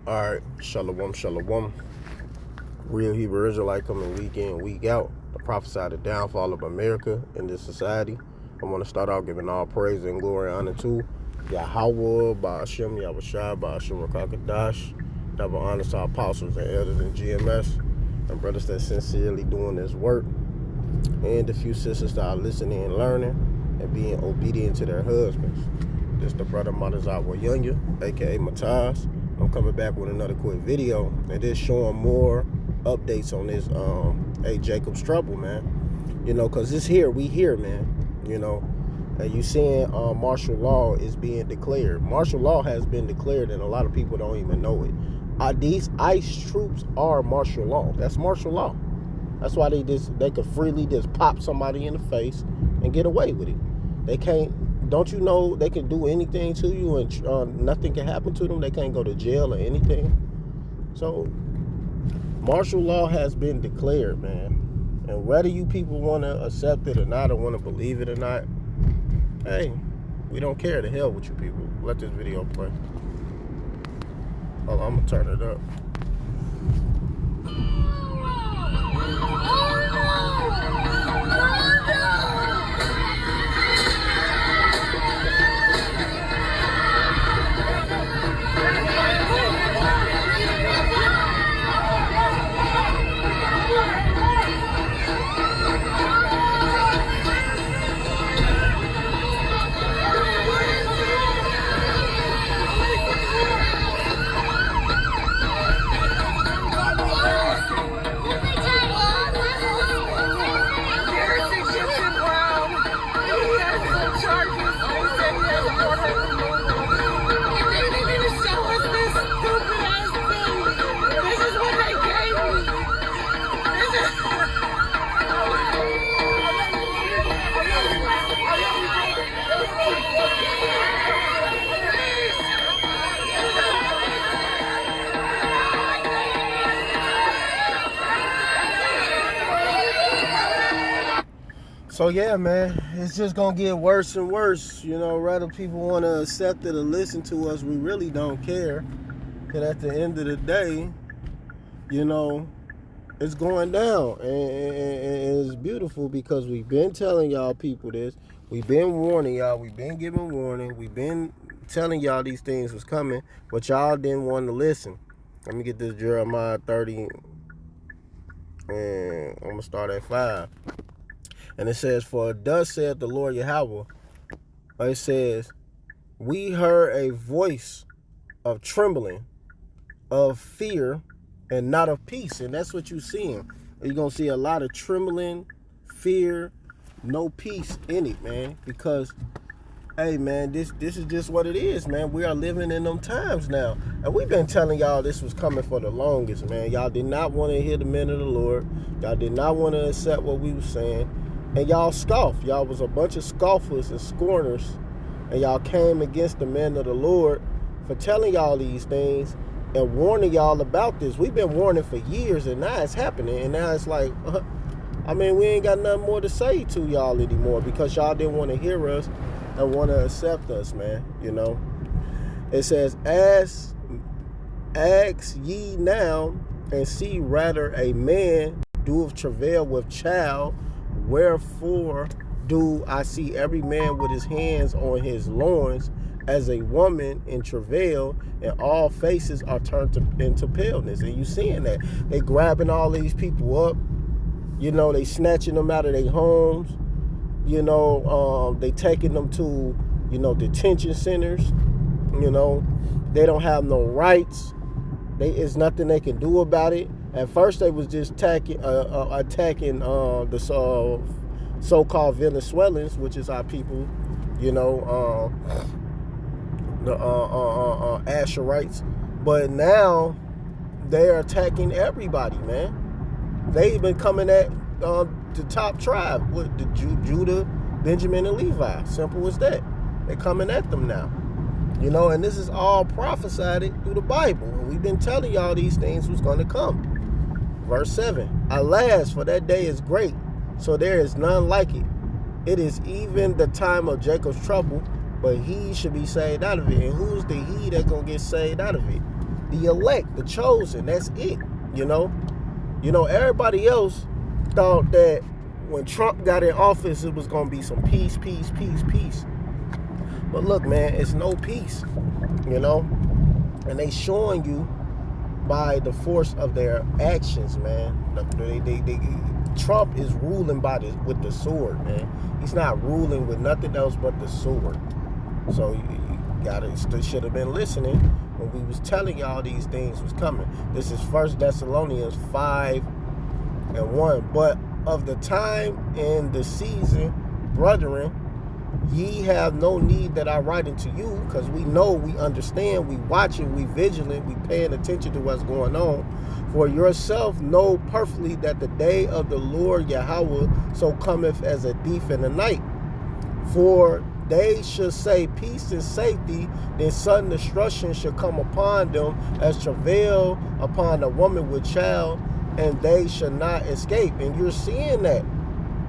Alright, shalom, shalom. Real Hebrew Israelite coming week in, week out to prophesy the downfall of America in this society. I want to start out giving all praise and glory and honor to YAHAWASHI, YAHAWASHI, Rakakadash. Double honor to our apostles and elders in GMS and brothers that sincerely doing this work, and the few sisters that are listening and learning and being obedient to their husbands. This is the brother YAHAWASHI, aka Mataz. I'm coming back with another quick video, and this showing more updates on this Jacob's trouble, man. You know, because it's here, we here, man. You know, and you seeing martial law is being declared. Martial law has been declared, and a lot of people don't even know it. These ICE troops are martial law. That's martial law. That's why they could freely just pop somebody in the face and get away with it. They can't. Don't you know they can do anything to you and nothing can happen to them? They can't go to jail or anything. So martial law has been declared, man. And whether you people want to accept it or not, or want to believe it or not, hey, we don't care. To hell with you people. Let this video play. Hold on, I'm going to turn it up. So yeah, man, it's just gonna get worse and worse. You know, whether people want to accept it or listen to us, we really don't care. Because at the end of the day, you know, it's going down, and it's beautiful because we've been telling y'all people this. We've been warning y'all. We've been giving warning. We've been telling y'all these things was coming, but y'all didn't want to listen. Let me get this Jeremiah 30, and I'm gonna start at 5. And it says, "For thus saith the Lord Yahweh," it says, "We heard a voice of trembling, of fear, and not of peace." And that's what you're seeing. You're going to see a lot of trembling, fear, no peace in it, man. Because, hey, man, this is just what it is, man. We are living in them times now. And we've been telling y'all this was coming for the longest, man. Y'all did not want to hear the men of the Lord. Y'all did not want to accept what we were saying. And y'all scoffed. Y'all was a bunch of scoffers and scorners. And y'all came against the men of the Lord for telling y'all these things and warning y'all about this. We've been warning for years, and now it's happening. And now it's like, I mean, we ain't got nothing more to say to y'all anymore because y'all didn't want to hear us and want to accept us, man. You know, it says, ask ye now and see rather a man doeth travail with child. Wherefore do I see every man with his hands on his loins as a woman in travail, and all faces are turned into paleness. And you seeing that. They grabbing all these people up. You know, they snatching them out of their homes. You know, they taking them to, you know, detention centers. You know, they don't have no rights. There's nothing they can do about it. At first, they was just attacking the so-called Venezuelans, which is our people, you know, the Asherites. But now they're attacking everybody, man. They've been coming at the top tribe with the Judah, Benjamin, and Levi. Simple as that. They're coming at them now. You know, and this is all prophesied through the Bible. And we've been telling y'all these things was going to come. Verse 7, "Alas, for that day is great, so there is none like it. It is even the time of Jacob's trouble, but he should be saved out of it." And who's the he that's going to get saved out of it? the elect, the chosen. That's it, you know. Everybody else thought that when Trump got in office, it was going to be some peace, peace, peace, peace. But look, man, it's no peace, and they showing you by the force of their actions, man. Trump is ruling with the sword, man. He's not ruling with nothing else but the sword. So you should have been listening when we was telling y'all these things was coming. This is 1 Thessalonians 5:1. But of the time and the season, brethren, ye have no need that I write unto you, because we know, we understand, we watching, we vigilant, we paying attention to what's going on. For yourself know perfectly that the day of the Lord Yahweh so cometh as a thief in the night. For they should say peace and safety, then sudden destruction shall come upon them as travail upon a woman with child, and they shall not escape. And you're seeing that.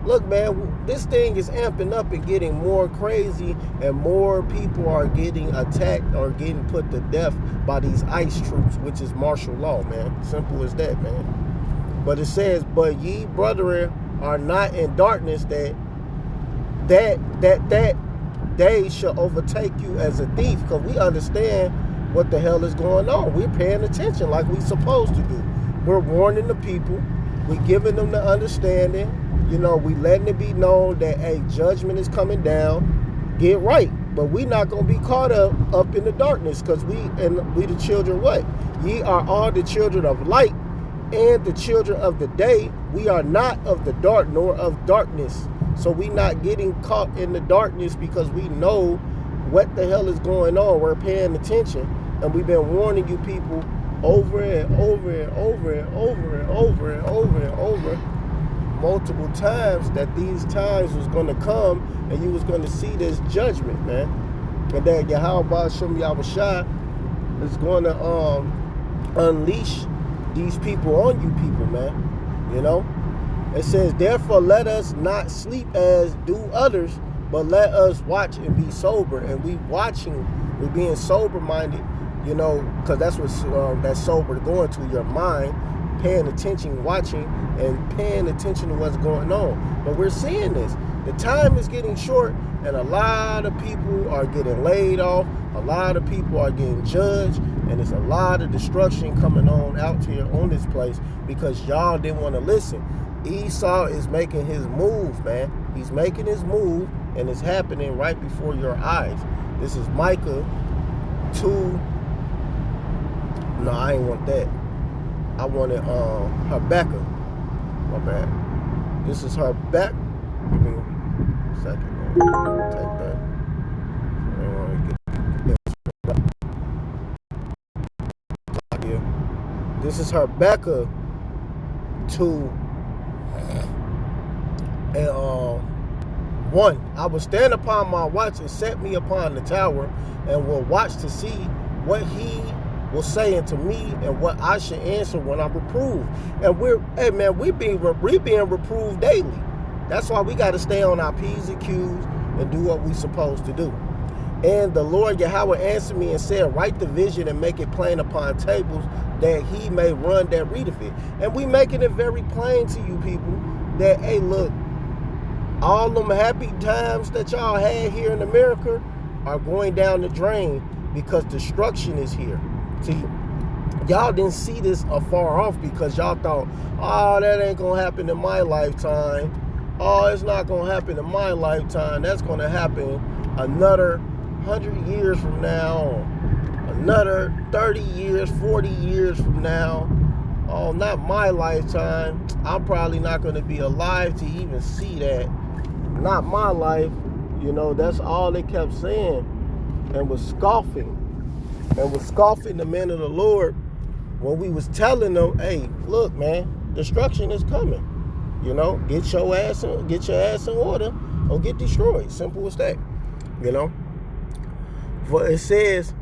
Look, man, this thing is amping up and getting more crazy, and more people are getting attacked or getting put to death by these ICE troops, which is martial law, man. Simple as that, man. But it says, but ye, brethren, are not in darkness, that day shall overtake you as a thief, because we understand what the hell is going on. We're paying attention like we're supposed to do. We're warning the people. We're giving them the understanding. We letting it be known that a judgment is coming down. Get right. But we not going to be caught up in the darkness, because we the children what? Ye are all the children of light and the children of the day. We are not of the dark nor of darkness. So we not getting caught in the darkness, because we know what the hell is going on. We're paying attention, and we've been warning you people over and over and over and over and over and over and over multiple times that these times was going to come, and you was going to see this judgment, man. And that YAHAWASHI is going to unleash these people on you people, man. It says, therefore let us not sleep as do others, but let us watch and be sober. And we watching, we're being sober-minded, because that's what that sober going to your mind, paying attention, watching, and paying attention to what's going on. But we're seeing this. The time is getting short, and a lot of people are getting laid off. A lot of people are getting judged, and there's a lot of destruction coming on out here on this place, because y'all didn't want to listen. Esau is making his move, man. He's making his move, and it's happening right before your eyes. This is Micah 2. No, I ain't want that. I wanted Habakkuk. My bad. This is Habakkuk. Give me a second, man. Take that. I don't want to get this is Habakkuk 2. And 1, I will stand upon my watch and set me upon the tower, and will watch to see what he will say unto me, and what I should answer when I'm reproved. And we're being reproved daily. That's why we got to stay on our P's and Q's and do what we're supposed to do. And the Lord Yahweh answered me and said, write the vision and make it plain upon tables, that he may run that readeth it. And we making it very plain to you people that, hey, look, all them happy times that y'all had here in America are going down the drain, because destruction is here. See, y'all didn't see this afar off, because y'all thought, oh, that ain't going to happen in my lifetime. Oh, it's not going to happen in my lifetime. That's going to happen another 100 years from now, another 30 years, 40 years from now. Oh, not my lifetime. I'm probably not going to be alive to even see that. Not my life. That's all they kept saying, and was scoffing. And was scoffing the men of the Lord when we was telling them, hey, look, man, destruction is coming. Get your ass in order, or get destroyed. Simple as that. For it says,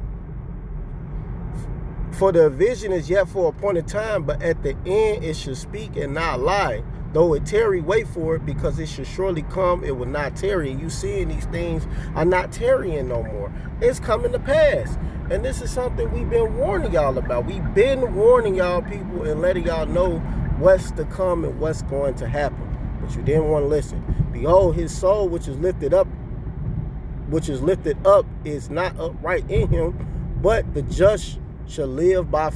for the vision is yet for a appointed time, but at the end it shall speak and not lie. Though it tarry, wait for it, because it shall surely come, it will not tarry. And you seeing these things are not tarrying no more. It's coming to pass. And this is something we've been warning y'all about. We've been warning y'all people and letting y'all know what's to come and what's going to happen. But you didn't want to listen. Behold, his soul which is lifted up is not upright in him, but the just shall live by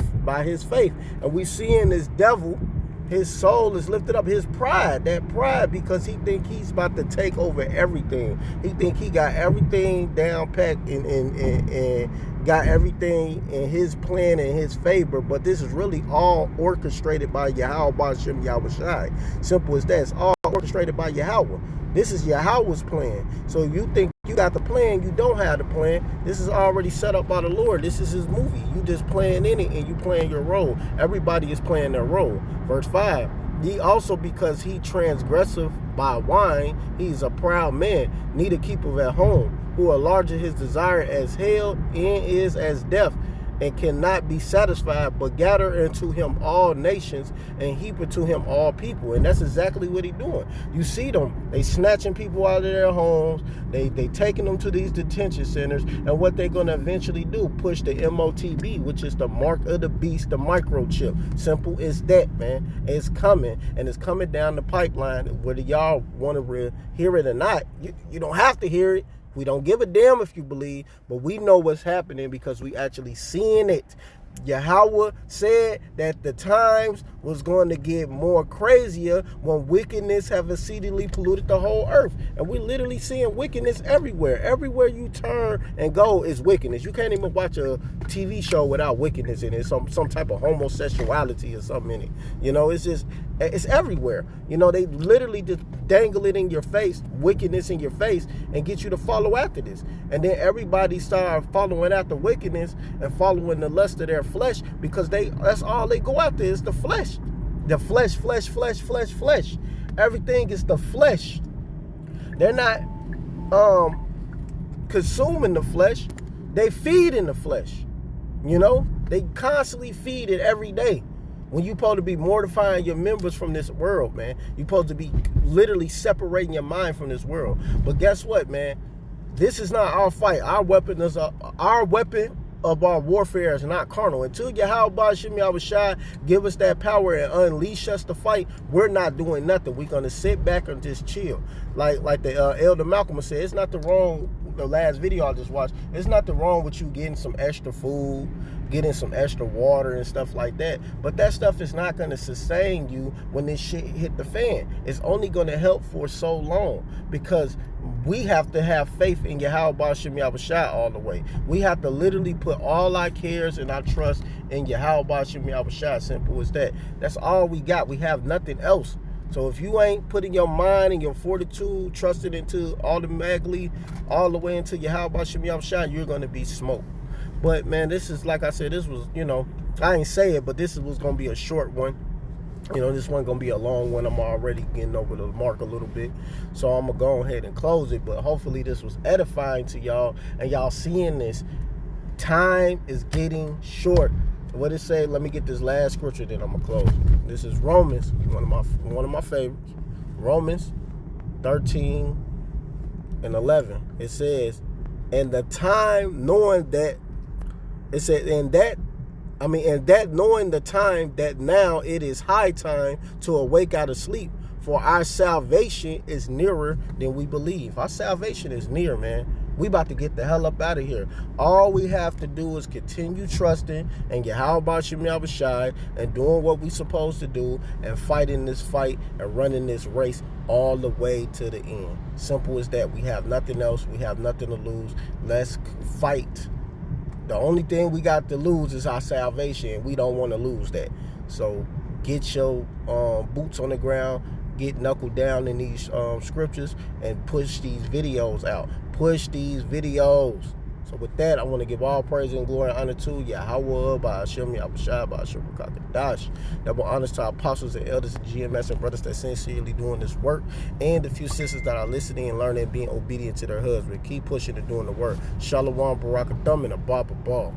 his faith. And we see in this devil, his soul is lifted up, his pride, that pride, because he think he's about to take over everything. He think he got everything down packed and got everything in his plan and his favor. But this is really all orchestrated by YAHAWASHI. Simple as that. It's all orchestrated by Yahweh. This is Yahweh's plan. So you think you got the plan, you don't have the plan. This is already set up by the Lord. This is his movie. You just playing in it and you playing your role. Everybody is playing their role. Verse 5. Ye also, because he transgressive by wine, he's a proud man, neither keepeth at home, who are larger his desire as hell, and is as death, and cannot be satisfied, but gather into him all nations and heap it to him all people. And that's exactly what he's doing. You see them, they snatching people out of their homes, they taking them to these detention centers, and what they're going to eventually do, push the MOTB, which is the mark of the beast, the microchip. Simple as that, man. It's coming, and it's coming down the pipeline. Whether y'all want to hear it or not, you don't have to hear it. We don't give a damn if you believe, but we know what's happening because we actually seeing it. Yahweh said that the times was going to get more crazier when wickedness have exceedingly polluted the whole earth. And we're literally seeing wickedness everywhere. Everywhere you turn and go is wickedness. You can't even watch a TV show without wickedness in it. Some type of homosexuality or something in it. You know, it's just, it's everywhere. You know, they literally just dangle it in your face, wickedness in your face, and get you to follow after this. And then everybody start following after wickedness and following the lust of their flesh, because that's all they go after is the flesh. The flesh. Everything is the flesh. They're not consuming the flesh. They feed in the flesh. You know, they constantly feed it every day. When you're supposed to be mortifying your members from this world, man. You're supposed to be literally separating your mind from this world. But guess what, man? This is not our fight. Our weapon of our warfare is not carnal. Until YAHAWASHI give us that power and unleash us to fight, we're not doing nothing. We're gonna sit back and just chill. Like the Elder Malcolm said, it's not the wrong. The last video I just watched, it's not the wrong with you getting some extra food, getting some extra water and stuff like that. But that stuff is not going to sustain you when this shit hit the fan. It's only going to help for so long, because we have to have faith in YAHAWASHI all the way. We have to literally put all our cares and our trust in YAHAWASHI. Simple as that. That's all we got. We have nothing else. So if you ain't putting your mind and your fortitude, trusted into automatically all the way into YAHAWASHI, you're going to be smoked. But man, this is, like I said, this was, you know, I ain't say it, but this was going to be a short one. You know, this wasn't going to be a long one. I'm already getting over the mark a little bit. So I'm going to go ahead and close it. But hopefully this was edifying to y'all, and y'all seeing this. Time is getting short. What it say? Let me get this last scripture, then I'm gonna close. This is Romans, one of my favorites. Romans 13:11. It says, "And the time knowing that," it said, and that knowing the time, that now it is high time to awake out of sleep, for our salvation is nearer than we believe." Our salvation is near, man. We about to get the hell up out of here. All we have to do is continue trusting and YAHAWASHI and doing what we supposed to do and fighting this fight and running this race all the way to the end. Simple as that. We have nothing else. We have nothing to lose. Let's fight. The only thing we got to lose is our salvation, and we don't want to lose that. So get your boots on the ground, get knuckled down in these scriptures, and push these videos out. Push these videos. So with that, I want to give all praise and glory and honor to Yahweh, by Hashem, Yahawashi, by Hashem, Kakadash. Double honors to our apostles and elders and GMS and brothers that sincerely doing this work, and the few sisters that are listening and learning and being obedient to their husband. Keep pushing and doing the work. Shalom, Barakathum, and a Baba Ball.